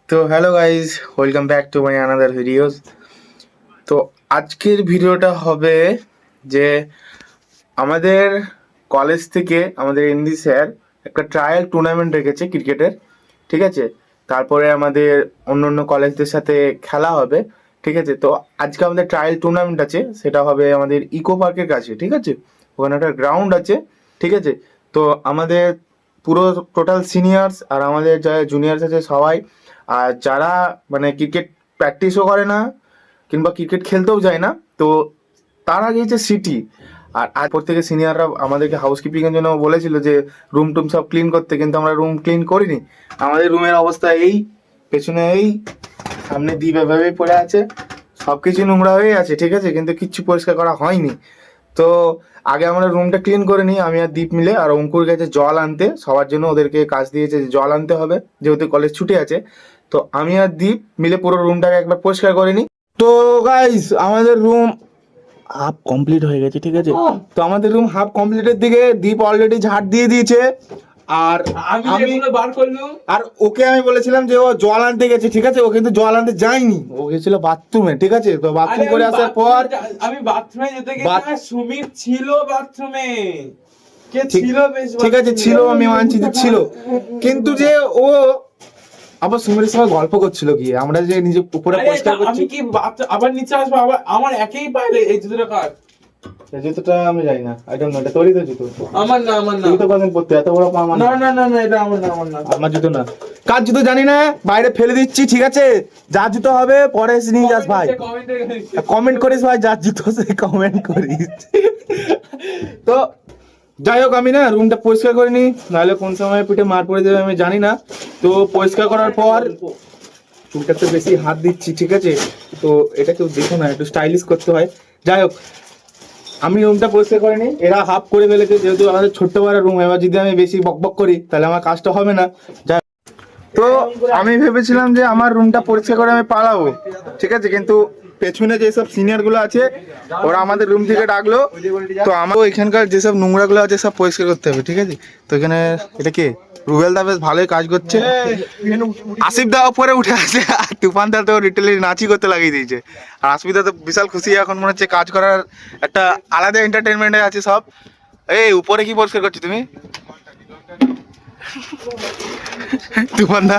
তো hello guys, welcome back to my another videos. তো আজকের ভিডিওটা হবে যে আমাদের কলেজ থেকে আমাদের এমডি স্যার একটা ট্রায়াল টুর্নামেন্ট রেখেছে ক্রিকেটের, ঠিক আছে। তারপরে আমাদের অন্য অন্য কলেজদের সাথে খেলা হবে, ঠিক আছে। তো আজকে আমাদের ট্রায়াল টুর্নামেন্ট আছে, সেটা হবে আমাদের ইকো পার্কের কাছে, ঠিক আছে। ওখানে একটা গ্রাউন্ড আছে, ঠিক আছে। তো আমাদের পুরো টোটাল সিনিয়র্স আর আমাদের যারা জুনিয়র্স আছে সবাই, আর যারা মানে ক্রিকেট প্র্যাকটিসও করে না কিংবা ক্রিকেট খেলতেও যায় না, তো তারা গিয়েছে সিটি। আর আজপর থেকে সিনিয়ররা আমাদেরকে হাউসকিপিং এর জন্য বলেছিল যে রুম টুম সব ক্লিন করতে, কিন্তু আমরা রুম ক্লিন করিনি। আমাদের রুমের অবস্থা এই, পেছনে এই, সামনে দ্বীপ এভাবেই পড়ে আছে, সব কিছু নোংরা হয়ে আছে, ঠিক আছে, কিন্তু কিচ্ছু পরিষ্কার করা হয়নি। তো আগে আমরা রুমটা ক্লিন করে নিই, আমি আর দীপ মিলে। আর অঙ্কুর গেছে জল আনতে, সবার জন্য ওদেরকে কাজ দিয়েছে যে জল আনতে হবে, যেহেতু কলেজ ছুটি আছে। তো আমি আর দীপ মিলে পুরো রুমটাকে একবার পরিষ্কার করে নিই। তো গাইস, আমাদের রুম হাফ কমপ্লিট হয়ে গেছে, ঠিক আছে। তো আমাদের রুম হাফ কমপ্লিটের দিকে, দীপ অলরেডি ঝাড় দিয়ে দিয়েছে। আর আমি বার করলাম, আর ওকে আমি বলেছিলাম যে ও জল আনতে গেছে, ঠিক আছে। ও কিন্তু জল আনতে যায়নি, ও গেছিল বাথরুমে, ঠিক আছে। তো বাথরুম করে আসার পর আমি বাথরুমে যেতে গেছি, সুমিত ছিল বাথরুমে। কে ঠিক ছিল? বেশ ঠিক আছে, ছিল, আমি মানছি যে ছিল, কিন্তু যে ও আবার সুমিরের সঙ্গে গল্প করছিল গিয়ে, আমরা যে নিজে উপরে পরিষ্কার করছি। আমি কি আবার নিচে আসবো? আবার আমার একই পায়ে এই জুতোটা কাট। এই জুতোটা আমি জানি না, আই ডোন্ট নো, এটা তোরই তো জুতো। আমার না, আমার না। তুই তো কোনদিন পরতে, এত বড় পা আমার না না না না, এটা আমার না, আমার না। আমার জুতো না। কার জুতো জানি না, বাইরে ফেলে দিচ্ছি, ঠিক আছে। যার জুতো হবে পরে এসে নিয়ে যাস ভাই, কমেন্ট করিস ভাই, যার জুতো সে কমেন্ট করিস। তো যাই হোক, আমি না রুমটা পরিষ্কার করে নিই, নাহলে কোন সময় পিঠে মার পড়ে যাবে আমি জানি না। তো পরিষ্কার করার পর চুলটাতে বেশি হাত দিচ্ছি, ঠিক আছে। তো এটা কেউ দেখো না, একটু স্টাইলিশ করতে হয়। যাই হোক, আমি রুমটা পরিষ্কার করে নিই। এরা হাফ করে ফেলেছে, যেহেতু আমাদের ছোট্ট বড় রুম, এবার যদি আমি বেশি বকবক করি তাহলে আমার কাজটা হবে না। যাই হোক, তো আমি ভেবেছিলাম যে আমার রুমটা পরিষ্কার করে আমি পালাবো, ঠিক আছে। কিন্তু পেছনে যেসব সিনিয়র গুলো আছে ওরা আমাদের রুম থেকে ডাকলো। তো আমারও এখানকার যেসব নোংরা গুলো আছে সব পরিষ্কার করতে হবে, ঠিক আছে। তো এখানে এটা কে, রুবেল দা বেশ ভালোই কাজ করছে, আসিফ দা উপরে উঠে আছে, আর তুফান দা তো লিটারলি নাচি করতে লাগিয়ে দিয়েছে। আর আসমিতা তো বিশাল খুশি, এখন মনে হচ্ছে কাজ করার একটা আলাদা এন্টারটেনমেন্টে আছে সব। এই উপরে কি পরিষ্কার করছো তুমি, তুফান দা?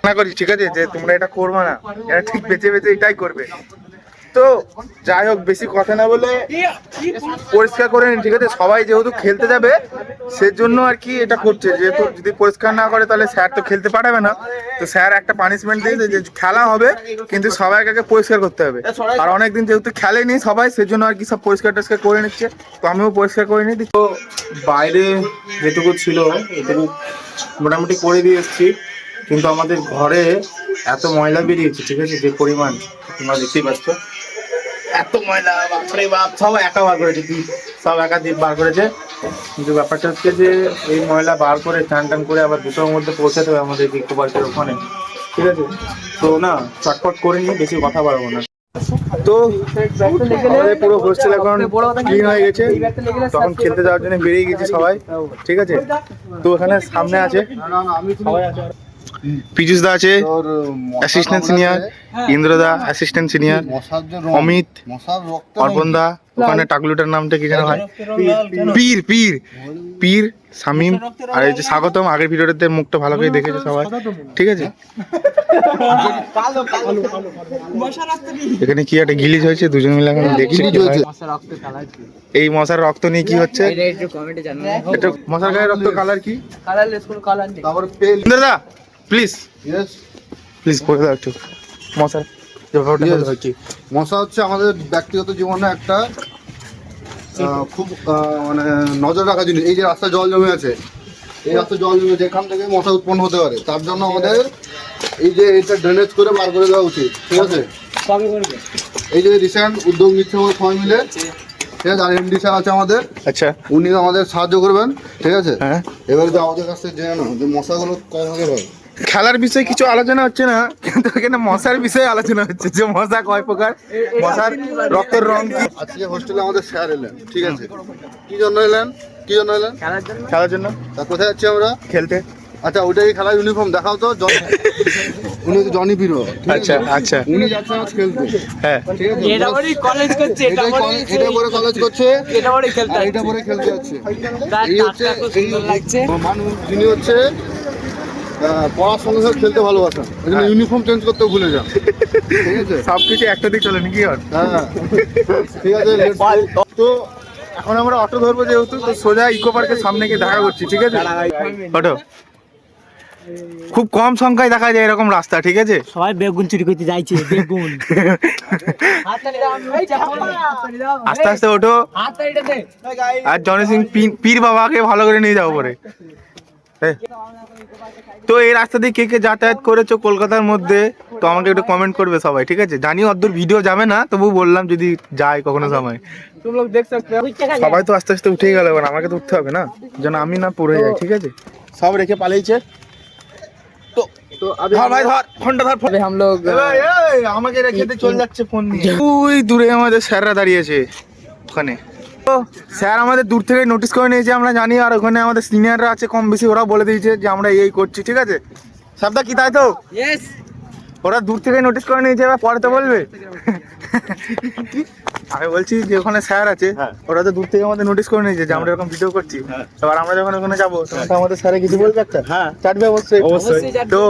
না করি, ঠিক আছে, যে তোমরা এটা করবে না, এটা ঠিক বেঁচে বেঁচে এটাই করবে। তো যাই হোক, বেশি কথা না বলে পরিষ্কার করে নিন, ঠিক আছে। সবাই যেহেতু খেলতে যাবে সেজন্য আর কি এটা করছে, যেহেতু যদি পরিষ্কার না করে তাহলে স্যার তো খেলতে পাঠাবে না। তো স্যার একটা পানিশমেন্ট দিয়েছে যে খেলা হবে কিন্তু সবাইকে আগে পরিষ্কার করতে হবে। আর অনেকদিন যেহেতু খেলেনি সবাই, সেজন্য আর কি সব পরিষ্কার টরিষ্কার করে নিচ্ছে। তো আমিও পরিষ্কার করে নিই। তো বাইরে যেটুকু ছিল এটুকু মোটামুটি করে দিয়ে এসেছি, কিন্তু আমাদের ঘরে এত ময়লা বেরিয়েছে, ঠিক আছে, যে পরিমাণ তোমরা দেখতেই পাচ্ছ। এত ময়লা, বাপরে বাপ, সব একা বার করেছে, কি সব একা দ্বীপ বার করেছে। কিন্তু ব্যাপারটা হচ্ছে যে এই ময়লা বার করে টান টান করে আবার দুটোর মধ্যে পৌঁছাতে হবে আমাদের ইকো পার্কের ওখানে, ঠিক আছে। তো না, চটপট করে নিই, বেশি কথা বাড়বো না। তো আমাদের পুরো হোস্টেল এখন ক্লিন হয়ে গেছে, তখন খেলতে যাওয়ার জন্য বেরিয়ে গেছি সবাই, ঠিক আছে। তো এখানে সামনে আছে সবাই আছে, পীযুষ দা আছে অ্যাসিস্ট্যান্ট সিনিয়র, ইন্দ্র দা অ্যাসিস্ট্যান্ট সিনিয়র, অমিত, অর্পণ দা, ওখানে টাকলুটার নামটা কি যেন হয়, পীর পীর পীর, শামিম, আর এই যে স্বাগতম। আগের ভিডিওটাতে মুখটা ভালো করে দেখেছে সবাই, ঠিক আছে। এখানে কি একটা গিলিজ হয়েছে, দুজন মিলে এখন দেখছি এই মশার রক্ত নিয়ে কি হচ্ছে। এটা মশার গায়ের রক্ত কালার কি, ইন্দ্র দা প্লিজ প্লিজ বলে দাও একটু মশার কি। মশা হচ্ছে আমাদের ব্যক্তিগত জীবনে একটা খুব মানে নজর রাখা জিনিস। এই যে রাস্তায় জল জমে আছে, এই রাস্তায় জল জমে যেখান থেকে মশা উৎপন্ন হতে পারে, তার জন্য আমাদের এই যে এটা ড্রেনেজ করে বার করে দেওয়া উচিত, ঠিক আছে। এই যে রিসেন্ট উদ্যোগ নিচ্ছে আমাদের সবাই মিলে, ঠিক আছে। আর এমডি স্যার আছে আমাদের, আচ্ছা, উনি আমাদের সাহায্য করবেন, ঠিক আছে। হ্যাঁ, এবারে যে আমাদের কাছ থেকে জেনে নাও যে মশাগুলো কয় ভাগের হয়। খেলার বিষয়ে কিছু আলোচনা হচ্ছে না, কিন্তু এখানে মশার বিষয়ে আলোচনা হচ্ছে, যে মশা কয় প্রকার, মশার রক্তের রং কি। আজকে হোস্টেলে আমাদের স্যার এলেন, ঠিক আছে। কি জন্য এলেন? খেলার জন্য। তা কোথায় যাচ্ছি আমরা? খেলতে। আচ্ছা ওটাই খেলার ইউনিফর্ম দেখাও তো উনি হচ্ছে জনি বিরো। আচ্ছা আচ্ছা উনি যাচ্ছেন আজ খেলতে। হ্যাঁ ঠিক আছে এটা পরে কলেজ করছে, এটা পরে কলেজ করছে, এটা পরে খেলতে আর এটা পরে খেলতে যাচ্ছে। তার এই হচ্ছে টাকটা খুব সুন্দর লাগছে। মানুষ যিনি হচ্ছে পড়ার সঙ্গে সঙ্গে খেলতে ভালোবাসেন, ওই জন্য ইউনিফর্ম চেঞ্জ করতে ভুলে যান। ঠিক আছে সবকিছু একটা দিক চলে নাকি আর হ্যাঁ ঠিক আছে তো এখন আমরা অটো ধরবো যেহেতু, তো সোজা ইকো পার্কের সামনে গিয়ে দেখা করছি। ঠিক আছে অটো খুব কম সংখ্যায় দেখা যায় এরকম রাস্তা। ঠিক আছে সবাই বেগুন চুরি করতে যাইছে, বেগুন। আস্তে আস্তে ওঠো, আর জনি সিং পীর বাবাকে ভালো করে নিয়ে যাবো পরে। তো এই রাস্তা দিয়ে কে কে যাতায়াত করেছো কলকাতার মধ্যে, তো আমাকে একটু কমেন্ট করবে সবাই। ঠিক আছে জানি অদ্দূর ভিডিও যাবে না, তবু বললাম যদি যায় কখনো সময়। সবাই তো আস্তে আস্তে উঠেই গেল, এবার আমাকে তো উঠতে হবে না, যেন আমি না পড়ে যাই। ঠিক আছে সব রেখে পালিয়েছে। তো ধর ভাই ধর ফোনটা ধর। हम लोग আমাকে রেখে দিয়ে চলে যাচ্ছে ফোন নিয়ে। ওই দূরে আমাদের স্যাররা দাঁড়িয়েছে ওখানে। তো স্যার আমাদের দূর থেকে নোটিস করে নিয়েছে, আমরা জানি। আর ওখানে আমাদের সিনিয়ররা আছে কম বেশি, ওরা বলে দিয়েছে যে আমরা এই করছি। ঠিক আছে সাবদা কি তাই তো? यस ওরা দূর থেকে নোটিস করে নিয়েছে, এবার পরে তো বলবে। আমি বলছি যে ওখানে স্যার আছে, ওরা তো দূর থেকে আমাদের নোটিস করে নিয়েছে যে আমরা এরকম ভিডিও করছি। এবার আমরা যখন ওখানে যাবো তখন তো আমাদের স্যারে কিছু বলবে একটা। হ্যাঁ চাটবে অবশ্যই। তো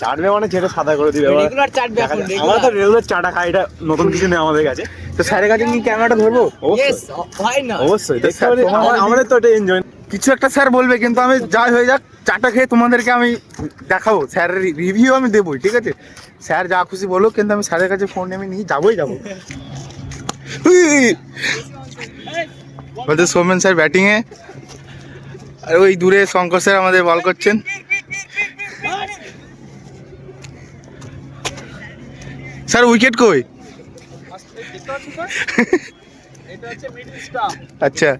চাটবে মানে যেটা সাদা করে দিবে। রেগুলার চাটবে এখন, আমরা তো রেগুলার চাটা খাই, এটা নতুন কিছু নেই আমাদের কাছে। তো স্যারের কাছে কি ক্যামেরাটা ধরবো? यस ভাই না অবশ্যই স্যার, আমাদের তো এটা এনজয়। কিছু একটা স্যার বলবে, কিন্তু আমি যাই হয়ে যাক চাটা খেয়ে তোমাদেরকে আমি দেখাবো, স্যারের রিভিউ আমি দেবোই। ঠিক আছে স্যার যা খুশি বলো, কিন্তু আমি স্যারের কাছে ফোন আমি নিয়ে যাবোই যাবো। বলতে সৌমেন স্যার ব্যাটিং এ, আর ওই দূরে শঙ্কর স্যার আমাদের বল করছেন। স্যার উইকেট কই? আচ্ছা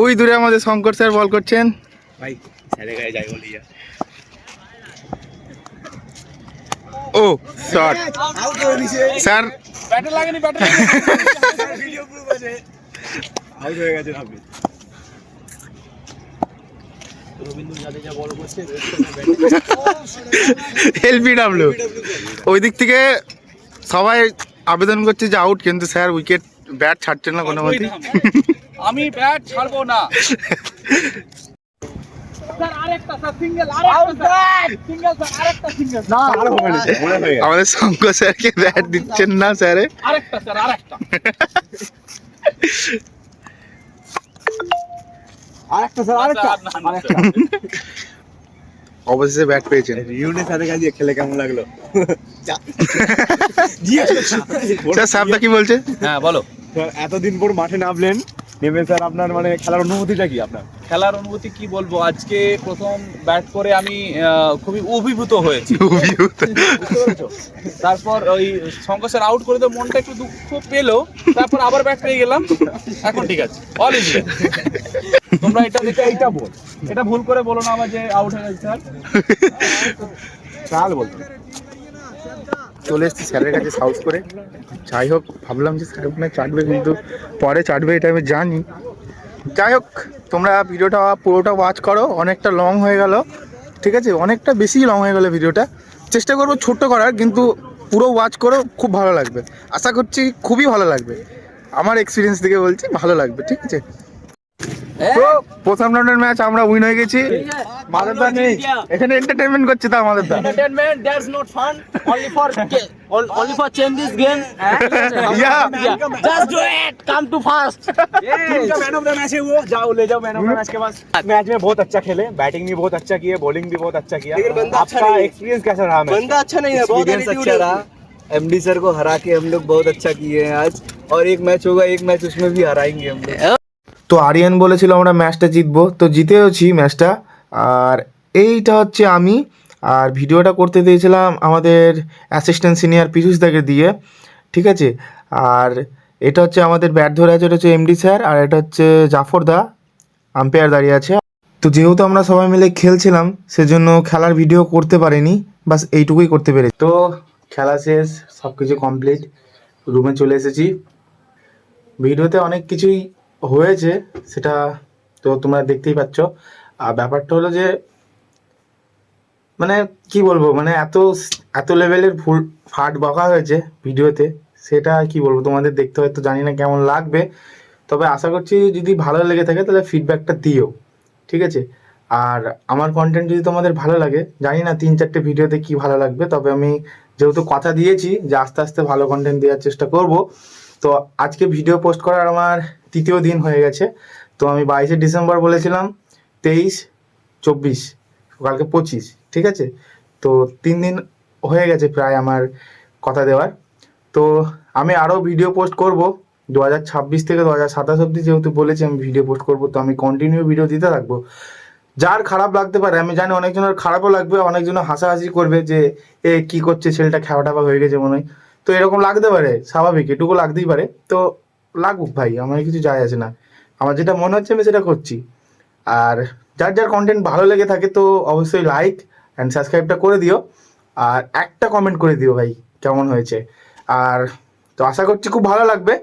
ওই দূরে আমাদের শঙ্কর স্যার বল করছেন। ভাই ছেড়ে গায়ে যাই বলি। ও শট স্যার, ব্যাটে লাগেনি, ব্যাটে ভিডিও প্রুফ আছে, আউট হয়ে গেছে আপনি। রবীন্দ্র জাদেজা বল করছে, এলবিডব্লিউ ওই দিক থেকে সবাই আবেদন করছে যে আউট, কিন্তু স্যার উইকেট ব্যাট ছাড়ছেন না কোনো মতে। আমি ব্যাট ছাড়বো না। স্যার আরেকটা স্যার সিঙ্গেল, আরেকটা সিঙ্গেল স্যার, আরেকটা সিঙ্গেল না, মনে হয়ে গেছে। আমাদের শঙ্কর স্যারকে ব্যাট দিচ্ছেন না স্যারে। আরেকটা স্যার, আরেকটা স্যার আরেকটা। অবশেষে ব্যাট পেয়েছেন। রিউনের সাথে কাজে খেলে কেমন লাগলো? স্যার সাবদা কি বলছে? হ্যাঁ বলো। এতদিন পর মাঠে নামলেন, নেমে স্যার আপনার মানে খেলার অনুভূতিটা কি আপনার? খেলার অনুভূতি কি বলবো, আজকে প্রথম ব্যাট করে আমি খুবই অভিভূত হয়েছি। বুঝতে পেরেছো? তারপর ওই শঙ্কর স্যার আউট করে দিয়ে মনটা একটু দুঃখ পেলো, তারপর আবার ব্যাট পেয়ে গেলাম, এখন ঠিক আছে, অল ইজ ওয়েল। তোমরা এটা দেখে এইটা বল, এটা ভুল করে বলো না আবার যে আউট হয়ে গেছে স্যার। কাল বলতো চলে এসেছি স্যারের কাছে সাউথ করে। যাই হোক ভাবলাম যে স্যার ওখানে চাটবে, কিন্তু পরে চাটবে এটা আমি জানি। যাই হোক তোমরা ভিডিওটা পুরোটা ওয়াচ করো, অনেকটা লং হয়ে গেল। ঠিক আছে অনেকটা বেশি লং হয়ে গেল ভিডিওটা, চেষ্টা করবো ছোট্ট করার, কিন্তু পুরো ওয়াচ করো, খুব ভালো লাগবে। আশা করছি খুবই ভালো লাগবে, আমার এক্সপিরিয়েন্স থেকে বলছি ভালো লাগবে। ঠিক আছে তো প্রথম রাউন্ডের ম্যাচ আমরা উইন হয়ে গেছি। মাদারদা নেই এখানে, এন্টারটেইনমেন্ট করছে তা মাদারদা। Entertainment, that's not fun. Only for change this game. Yeah. Just do it. Come to first. जिनका मैन ऑफ द मैच है वो जाओ ले जाओ मैन ऑफ द मैच के पास। मैच में बहुत अच्छा खेले, बैटिंग भी बहुत अच्छा किए, बॉलिंग भी बहुत अच्छा किया। आपका एक्सपीरियंस कैसा रहा? बंदा अच्छा नहीं है, बहुत अच्छा रहा। एमडी सर को हरा के हम लोग बहुत अच्छा किए हैं आज, और एक मैच होगा, एक मैच उसमें भी हराएंगे हम लोग। তো আরিয়ান বলেছিল আমরা ম্যাচটা জিতবো, তো জিতেওছি ম্যাচটা। আর এইটা হচ্ছে আমি, আর ভিডিওটা করতে দিয়েছিলাম আমাদের অ্যাসিস্ট্যান্ট সিনিয়র পীযূষ দাকে দিয়ে। ঠিক আছে আর এটা হচ্ছে আমাদের ব্যাট ধরে আছে, এটা হচ্ছে এমডি স্যার, আর এটা হচ্ছে জাফর দা আম্পায়ার দাঁড়িয়ে আছে। তো যেহেতু আমরা সবাই মিলে খেলছিলাম সেজন্য খেলার ভিডিও করতে পারিনি, বাস এইটুকুই করতে পেরেছি। তো খেলা শেষ, সব কিছু কমপ্লিট, রুমে চলে এসেছি। ভিডিওতে অনেক কিছুই হয়েছে, সেটা তো তোমরা দেখতেই পাচ্ছ। আর ব্যাপারটা হলো যে মানে কি বলবো, মানে এত এত লেভেলের ভুল ফাট বকা হয়েছে ভিডিওতে, সেটা কি বলবো, তোমাদের দেখতে হয়তো জানি না কেমন লাগবে, তবে আশা করছি যদি ভালো লেগে থাকে তাহলে ফিডব্যাকটা দিও, ঠিক আছে? আর আমার কন্টেন্ট যদি তোমাদের ভালো লাগে, জানি না 3-4টে ভিডিওতে কি ভালো লাগবে, তবে আমি যেহেতু কথা দিয়েছি যে আস্তে আস্তে ভালো কন্টেন্ট দেওয়ার চেষ্টা করব। তো আজকে ভিডিও পোস্ট করার আমার 3য় দিন হয়ে গেছে। তো আমি 22শে ডিসেম্বর বলেছিলাম, 23, 24, কালকে 25, ঠিক আছে? তো 3 দিন হয়ে গেছে প্রায় আমার কথা দেওয়ার। তো আমি আরও ভিডিও পোস্ট করব 2026 থেকে 2027 অবধি, যেহেতু বলেছি আমি ভিডিও পোস্ট করব, তো আমি কন্টিনিউ ভিডিও দিতে থাকবো। যার খারাপ লাগতে পারে আমি জানি, অনেকজনের খারাপও লাগবে, অনেকজনের হাসাহাসি করবে যে এ কি করছে, ছেলেটা খেওয়াটাবা হয়ে গেছে মনে হয়। তো এরকম লাগতে পারে, স্বাভাবিক, এটুকু লাগতেই পারে। তো লাগুক ভাই, আমার কিছু যায় আসে না, আমার যেটা মনে হচ্ছে আমি সেটা করছি। আর যার যার কন্টেন্ট ভালো লেগে থাকে তো অবশ্যই লাইক অ্যান্ড সাবস্ক্রাইবটা করে দিও, আর একটা কমেন্ট করে দিও ভাই কেমন হয়েছে। আর তো আশা করছি খুব ভালো লাগবে।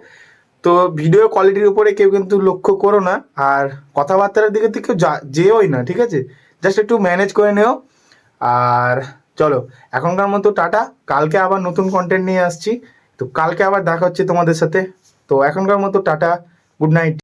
তো ভিডিও কোয়ালিটির উপরে কেউ কিন্তু লক্ষ্য করো না, আর কথাবার্তার দিকে তো কেউ যেওই না, ঠিক আছে? জাস্ট একটু ম্যানেজ করে নিও। আর চলো এখনকার মতো টাটা, কালকে আবার নতুন কন্টেন্ট নিয়ে আসছি, তো কালকে আবার দেখা হচ্ছে তোমাদের সাথে। তো এখনকার মতো টাটা, গুড নাইট।